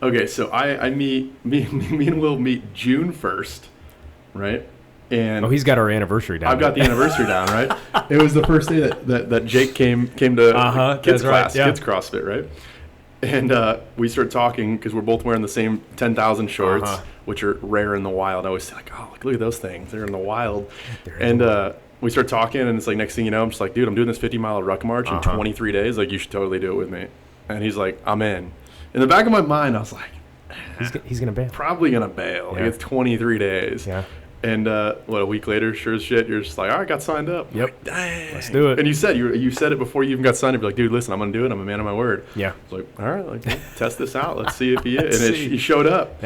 Okay, so me and Will meet June 1st, right? And he's got our anniversary down. I've got the anniversary down, right? It was the first day that Jake came to kids class, kids CrossFit, right? And we started talking because we're both wearing the same 10,000 shorts, which are rare in the wild. I always say, like, oh, look at those things. They're in the wild. We start talking, and it's like, next thing you know, I'm just like, dude, I'm doing this 50-mile ruck march in 23 days. Like, you should totally do it with me. And he's like, I'm in. In the back of my mind, I was like, he's going to bail. Probably going to bail. Yeah. Like, it's 23 days. Yeah. And a week later, sure as shit, you're just like, all right, got signed up. Yep. Like, dang. Let's do it. And you said it before you even got signed up. You're like, dude, listen, I'm going to do it. I'm a man of my word. Yeah. It's like, all right, like, test this out. Let's see if he is. And he showed up.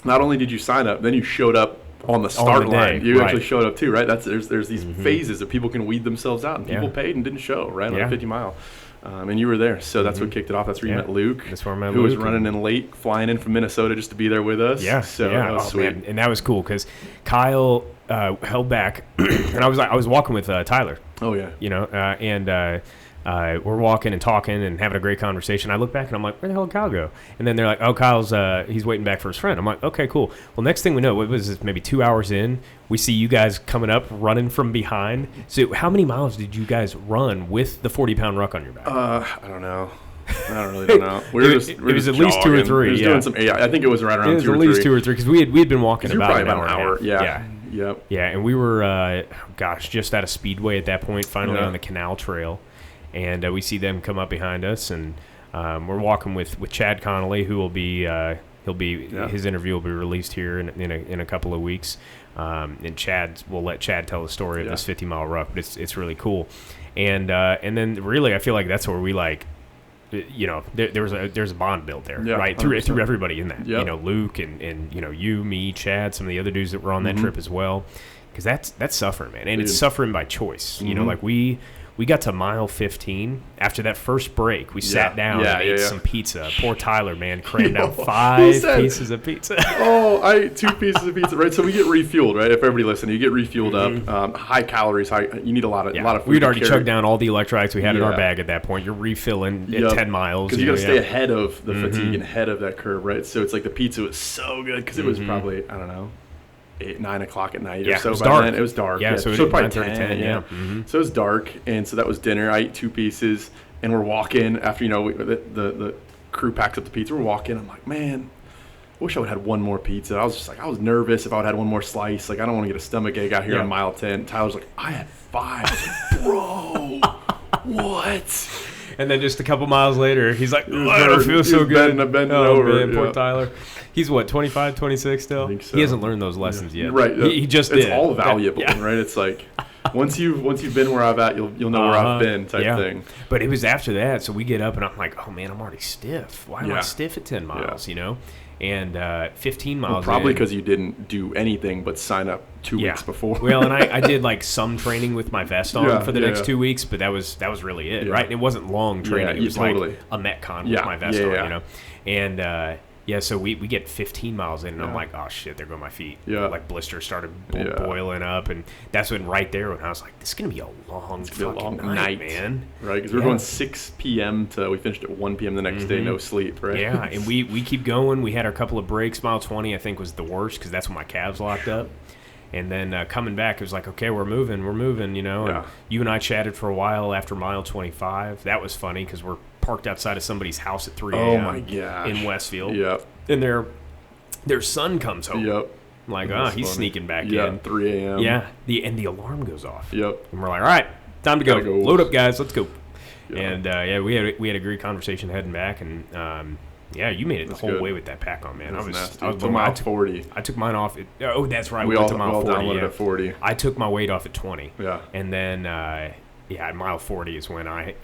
Not only did you sign up, then you showed up on the start line. You actually showed up too, right? There's these phases that people can weed themselves out, and people paid and didn't show, right, on a 50-mile. And you were there, so that's what kicked it off. That's where you met Luke, who was running in late, flying in from Minnesota just to be there with us. Yeah, so that was sweet. Man. And that was cool because Kyle held back, and I was walking with Tyler. Oh yeah, and we're walking and talking and having a great conversation. I look back and I'm like, where the hell did Kyle go? And then they're like, oh, Kyle's he's waiting back for his friend. I'm like, okay, cool. Well, next thing we know, what was this, maybe 2 hours in, we see you guys coming up, running from behind. So how many miles did you guys run with the 40-pound ruck on your back? I don't know. I really don't know. It was at least 2 or 3. Doing some, I think it was right around 2 or 3. It was at least 2 or 3 because we had been walking about an hour. Yeah. Yep. Yeah, and we were, just out of Speedway at that point, finally on the Canal Trail. And we see them come up behind us, and we're walking with Chad Connolly, who will be his interview will be released here in a couple of weeks. And we'll let Chad tell the story of this 50-mile ruck, but it's really cool. And then really I feel like that's where we there's a bond built there, right? Through everybody in that, Luke and you, me, Chad, some of the other dudes that were on that trip as well, because that's suffering, man, and it's suffering by choice. Like we got to mile 15. After that first break, we sat down and ate some pizza. Poor Tyler, man, crammed down 5 pieces of pizza. I ate 2 pieces of pizza, right? So we get refueled, right? If everybody listening, you get refueled up. High calories, you need a lot of food. We'd already chugged down all the electrolytes we had in our bag at that point. You're refilling at 10 miles. Because you got to stay ahead of the fatigue and ahead of that curve, right? So it's like the pizza was so good because it was probably, I don't know, 8, 9 o'clock at night or so. It was dark. Then. It was dark. Yeah, so probably 10. So it was dark, and so that was dinner. I ate 2 pieces, and we're walking after the crew packs up the pizza. We're walking. I'm like, man, I wish I would have had one more pizza. I was nervous if I would have had one more slice. Like, I don't want to get a stomach ache out here on mile 10. Tyler's like, I had 5. Bro, what? And then just a couple miles later, he's like, I don't feel so good. Bending over. Man, poor Tyler. He's what, 25, 26 still? I think so. He hasn't learned those lessons yet. Right. He just did. It's all valuable, right? It's like once you've been where I've at, you'll know where I've been type thing. But it was after that, so we get up and I'm like, oh man, I'm already stiff. Why am I stiff at 10 miles? And 15 miles. Probably because you didn't do anything but sign up 2 weeks before. Well, and I did like some training with my vest on for the next 2 weeks, but that was really it, right? And it wasn't long training. It was like a Metcon with my vest on, And so we get 15 miles in, and I'm like, oh shit, there go my feet. Like blisters started boiling up, and that's when when I was like, this is gonna be a long fucking night, man. Right? Because we're going 6 p.m. to we finished at 1 p.m. the next day, no sleep, right? Yeah, and we keep going. We had our couple of breaks. Mile 20, I think, was the worst because that's when my calves locked up. And then coming back, it was like, okay, we're moving, And you and I chatted for a while after mile 25. That was funny because we're parked outside of somebody's house at 3 a.m. Oh my gosh. In Westfield. Yep. And their son comes home. Yep. I'm like, he's funny. Sneaking back in. 3 a.m. Yeah. The alarm goes off. Yep. And we're like, all right, time to go. Load up, guys. Let's go. Yep. And we had a great conversation heading back, and you made it the whole way with that pack on, man. I was mile 40. I took mine off. That's right. We went all to mile 40. Downloaded at 40. I took my weight off at 20. Yeah. And then at mile 40 is when I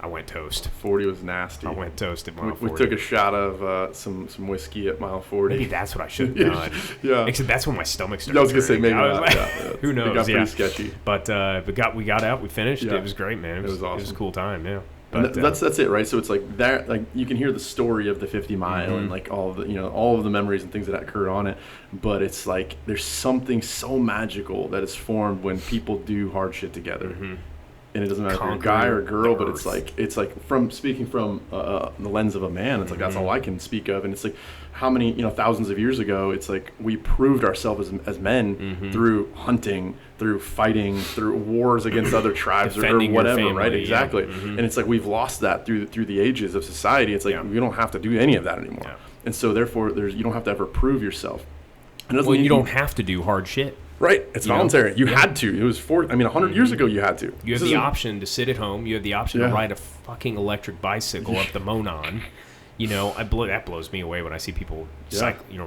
went toast. 40 was nasty. I went toast at mile 40. We took a shot of some whiskey at mile 40. Maybe that's what I should have done. Yeah. Except that's when my stomach started. I was going to say maybe not. Like, who knows? It got pretty sketchy. But we got out. We finished. Yeah. It was great, man. It was awesome. It was a cool time, yeah. But, that's it, right? So it's like that. Like you can hear the story of the 50 mile and like all of the memories and things that occurred on it. But it's like there's something so magical that is formed when people do hard shit together. and it doesn't matter if you're a guy or a girl, but it's like from speaking from the lens of a man, it's like that's all I can speak of, and it's like how many thousands of years ago, it's like we proved ourselves as men through hunting, through fighting, through wars against other tribes or whatever, family, right? Exactly, and it's like we've lost that through the ages of society. It's like we don't have to do any of that anymore, and so therefore you don't have to ever prove yourself. Well, you don't have to do hard shit. Right, it's voluntary. You had to. It was 100 years ago. You had to. You have the option to sit at home. You have the option to ride a fucking electric bicycle up the Monon. That blows me away when I see people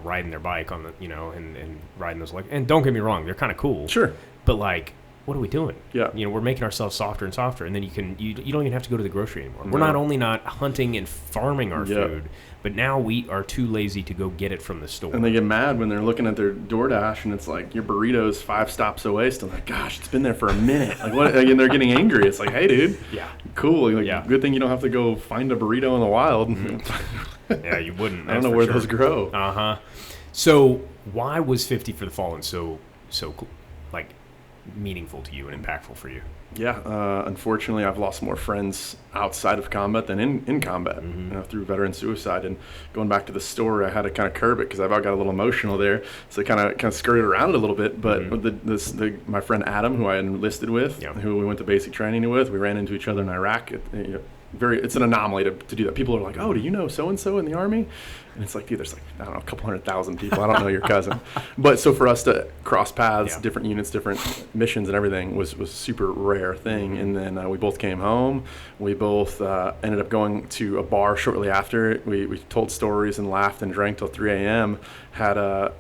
riding their bike on the and riding those and don't get me wrong, they're kind of cool. Sure, but like, what are we doing? Yeah, we're making ourselves softer and softer, and then you don't even have to go to the grocery anymore. We're not only not hunting and farming our food, but now we are too lazy to go get it from the store. And they get mad when they're looking at their DoorDash and it's like your burrito's 5 stops away. Still like, gosh, it's been there for a minute. Like what? And they're getting angry. It's like, hey, dude, cool. Like, good thing you don't have to go find a burrito in the wild. Yeah, you wouldn't. I don't know where those grow. So why was 50 for the Fallen so like meaningful to you and impactful for you? Yeah, unfortunately, I've lost more friends outside of combat than in combat, through veteran suicide. And going back to the story, I had to kind of curb it because I got a little emotional there, so I kind of skirted around it a little bit. But my friend Adam, who I had enlisted with, who we went to basic training with, we ran into each other in Iraq. It's an anomaly to do that. People are like, oh, do you know so-and-so in the Army? And it's like, dude, there's like, I don't know, a couple 100,000 people. I don't know your cousin. But so for us to cross paths, different units, different missions and everything was a super rare thing. And then we both came home. We both ended up going to a bar shortly after. We told stories and laughed and drank till 3 a.m. Had a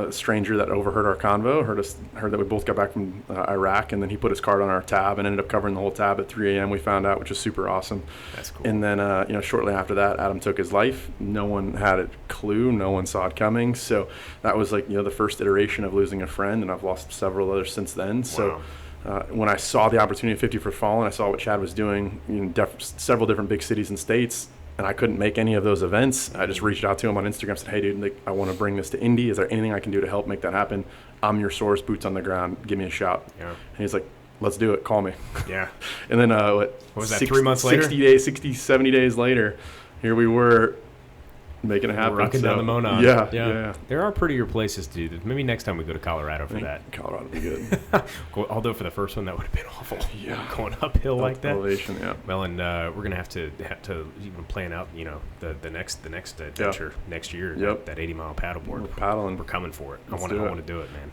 stranger that overheard our convo, heard that we both got back from Iraq, and then he put his card on our tab and ended up covering the whole tab at 3 a.m. we found out, which was super awesome. That's cool. And then shortly after that, Adam took his life. No one had a clue. No one saw it coming. So that was like the first iteration of losing a friend, and I've lost several others since then. So when I saw the opportunity of 50 for Fallen, I saw what Chad was doing in several different big cities and states, and I couldn't make any of those events. I just reached out to him on Instagram, said, hey, dude, I want to bring this to Indy. Is there anything I can do to help make that happen? I'm your source, boots on the ground. Give me a shout. Yeah. And he's like, let's do it. Call me. Yeah. And then what was that, 3 months later? 70 days later, here we were making it happen. Rocking down the Monon. Yeah. There are prettier places to do this. Maybe next time we go to Colorado for that. Colorado would be good. Although for the first one, that would have been awful. Yeah. Going uphill like that. Elevation, yeah. Well, and we're going to have to even plan out, the next adventure next year. Yep. That 80-mile paddleboard. We're paddling. We're coming for it. I want to do it, man.